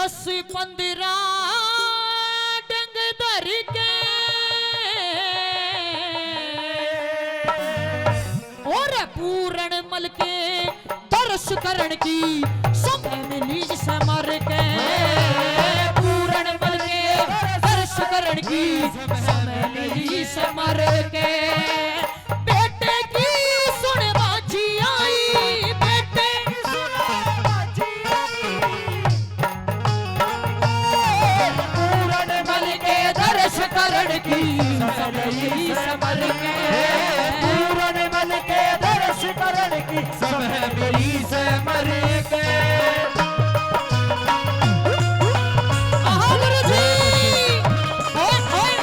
10-15 डंग धर के और पूर्ण मल के दर्श करण की समय मिली समर के पूर्ण मल के दर्श करण की समय मिली समर के बेटे की सुन बाजी आई बेटे पूर्ण मल के दर्श करण की समय मिली समर के पूर्ण मन के दर्श करण की समय मिली समर के गुरु जी ओए ओए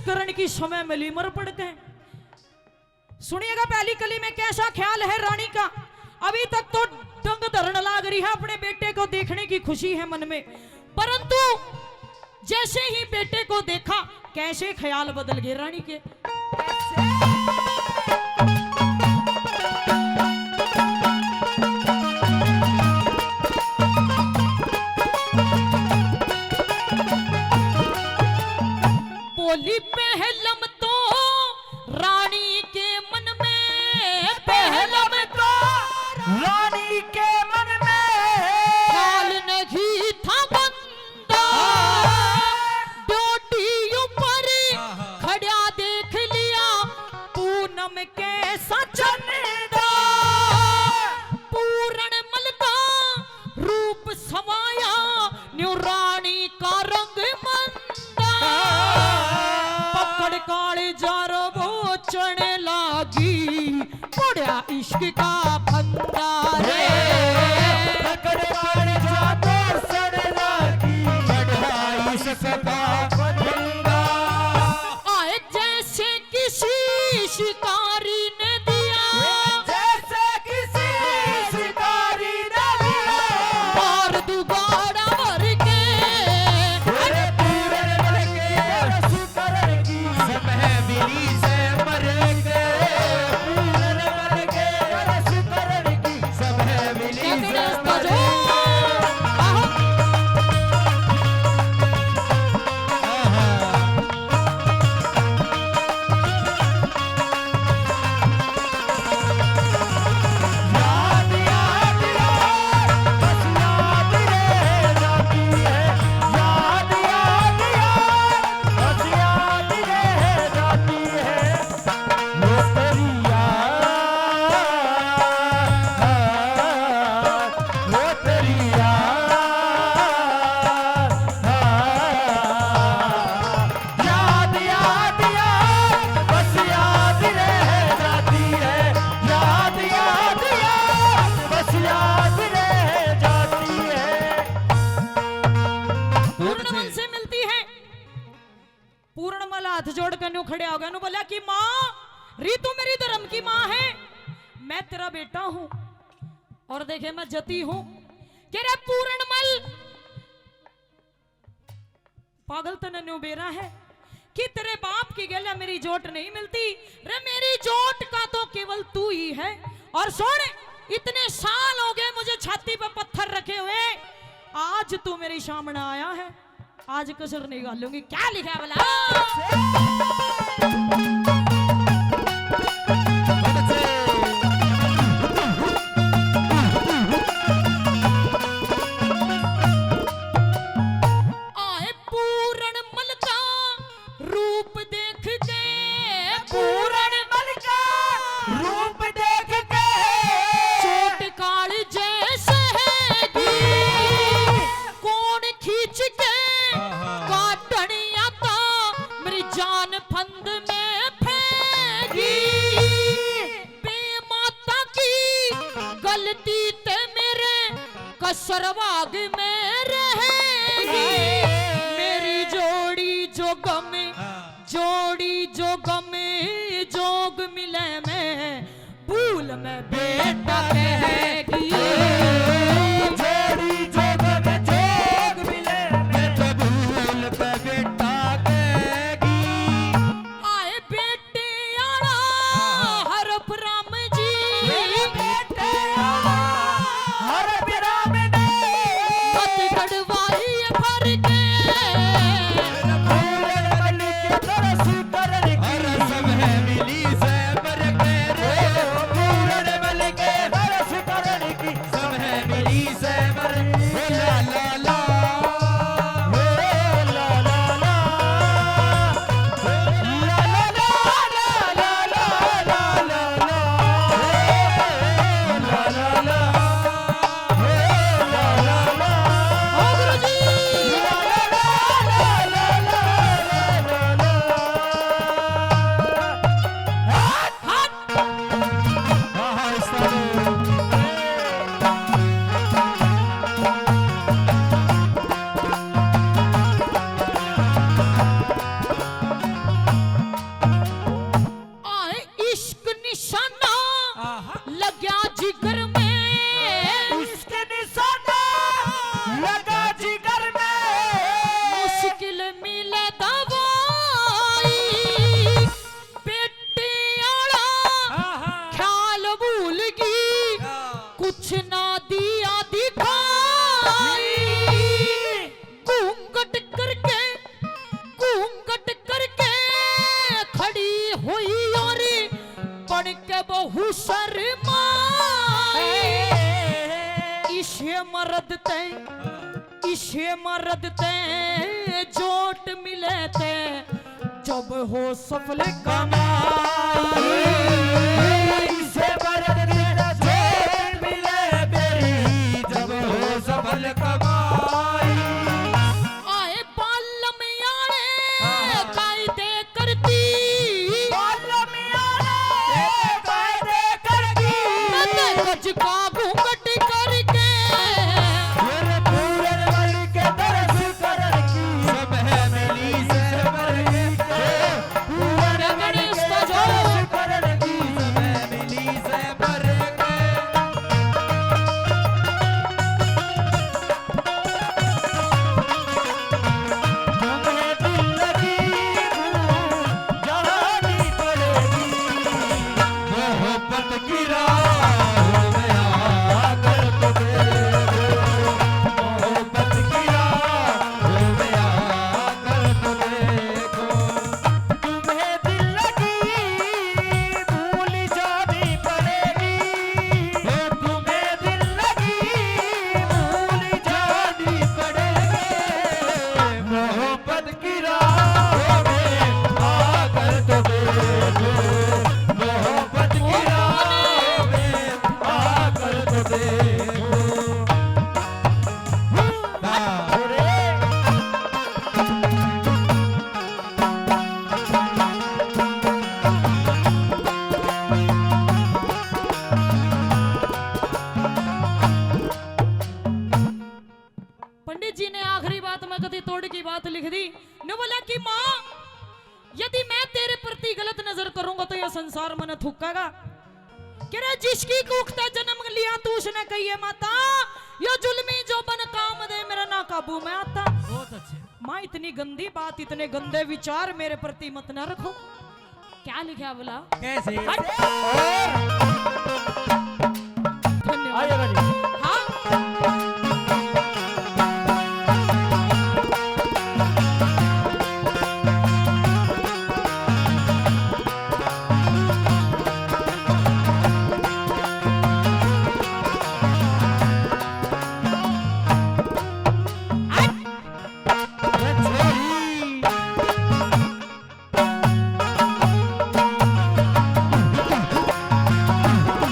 करण की समय मिली मर पड़ते हैं। सुनिएगा पहली कली में कैसा ख्याल है रानी का। अभी तक तो डंग धरण लाग रही है, अपने बेटे को देखने की खुशी है मन में, परंतु जैसे ही बेटे को देखा कैसे ख्याल बदल गए रानी के। बोली पहलम तो रानी के मन में, पहलम तो रानी के मन में ख्याल नहीं था बंदा, ड्यूटी ऊपर खड़ा देख लिया पूनम के सचंदा, पूर्ण मल का रूप समाया न्यू रानी का रंग मंदा, पकड़ काले जारो वो चढ़ने लागी पड़ा इश्क का फंदा रे, पकड़ काले जारो चढ़ने लागी पड़ा इश्क का फंदा। आए जैसे किसी शिकारी ने दिया, जैसे किसी शिकारी ने दिया मार दुगाड़ा भर के, अरे पूरन मल के दर्श करण की समय मिली से मर के, पूरन मल के दर्श करण की समय मिली से मर के। याद याद याद बस याद रह जाती है, याद याद याद बस याद रह जाती है, वो तेरी याद, वो तेरी याद, याद याद याद बस याद रह जाती है, याद याद याद बस याद रह जाती है। पूर्णमल से मिलती है। पूर्णमल हाथ जोड़ कर न्यू खड़े हो गए, न्यू बोला कि माँ रीतू मेरी धर्म की माँ है, मैं तेरा बेटा हूँ और देखे मैं जती हूँ। कह रहा पूर्णमल पागल तने न्यू बेरा है कि तेरे बाप की गला मेरी जोट नहीं मिलती रे, मेरी जोट का तो केवल तू ही है। और सुन, इतने साल हो गए मुझे छाती पे पत्थर रखे हुए, आज तू मेरी सामने आया है, आज कसर नहीं गालूंगी। क्या लिखा है बोला आए पूर्ण मल का रूप देख के, पूर्ण मल का रूप देख के चोट काल जैसे हैगी, कौन खींच के काटने आता मेरी जान फंद में सरवाग में रहेगी मेरी जोड़ी जो गम जोड़ी जो गम जोग मिले में भूल में बेटा कहेगी जोड़ी जो गम जोग मिले में तो भूल पे बेटा कहेगी आए बेटे आड़ा हरफ राम जी बेटे हर विराम ने मत गड़वाई भर के फूल बन के तरस करने की और सब है मिली से पर के रे फूल बन के तरस करने की सब है मिली से पर ला ला ला हो ला ला ला ला ला ला ला ला ला ला ला ला हो ला ला ला ओ गुरुजी आए इश्क निशाना लग्या जिगर में उसके निशाना लगा जिगर में मुश्किल मिले दवाई बेटे आड़ा ख्याल भूल गई कुछ ना दिया दिखाई घूंघट करके खड़ी हुई और बन के बहु शर्माई इसे मर्द ते जोट मिले ते जब हो सफल कमाई इसे बरद तेरा जोड़ मिले मेरी जब हो सफल कमाई आए बालम यारे कायदे करती कायदे करती नद गज का घूंघट करके मेरे पूरे बन के तरस करने की सब है मिली से पर के पूरे बन के तरस करने की सब है मिली से पर के तुम्हें दिल लगी जवानी पड़ेगी मोहब्बत की राह में आकर तो देखो मोहब्बत की राह में आकर तो देखो तुम्हें दिल लगी भूल जानी पड़ेगी तुम्हें दिल लगी भूल जानी पड़ेगी मोहब्बत की राह में आकर तो देखो मोहब्बत की राह में आकर तो देखो पंडित जी ने आखिरी बात में कथी तोड़ की बात लिख दी ने बोला कि माँ यदि मैं तेरे प्रति गलत नजर करूंगा तो यह संसार मन थूकेगा कह रहे जिसकी कुख्ता जन्म लिया तू उसने कही है माता यो जुल्मी जो बन काम दे मेरा ना काबू में आता बहुत अच्छे माँ इतनी गंदी बात इतने गंदे विचार मेरे प्रति मत ना रखो क्या लिखा बोला कैसे हट। धन्यवाद आइए बनी हाँ छोरी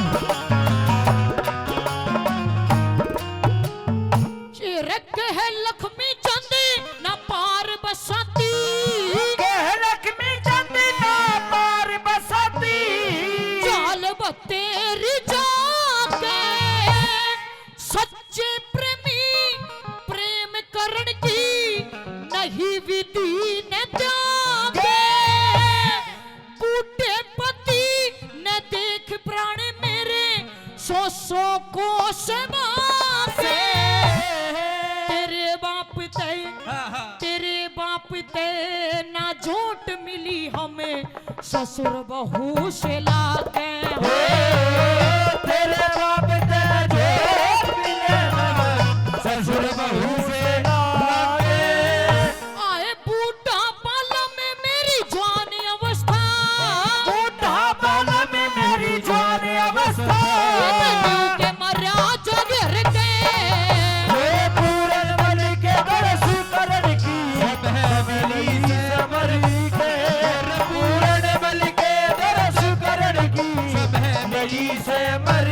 मिली हमें ससुर बहू से लाके। तेरे बाप तेरा जोत मिले हमें ससुर बहू से लाके। आए बूढ़ा पाला में मेरी जवानी अवस्था, बूढ़ा पाला में मेरी जवानी अवस्था। के मरा जोगिर के पूरन बन के दरस करण की सब है मिली से मर के। पूरन बन के दरस करण की सब है मिली से मर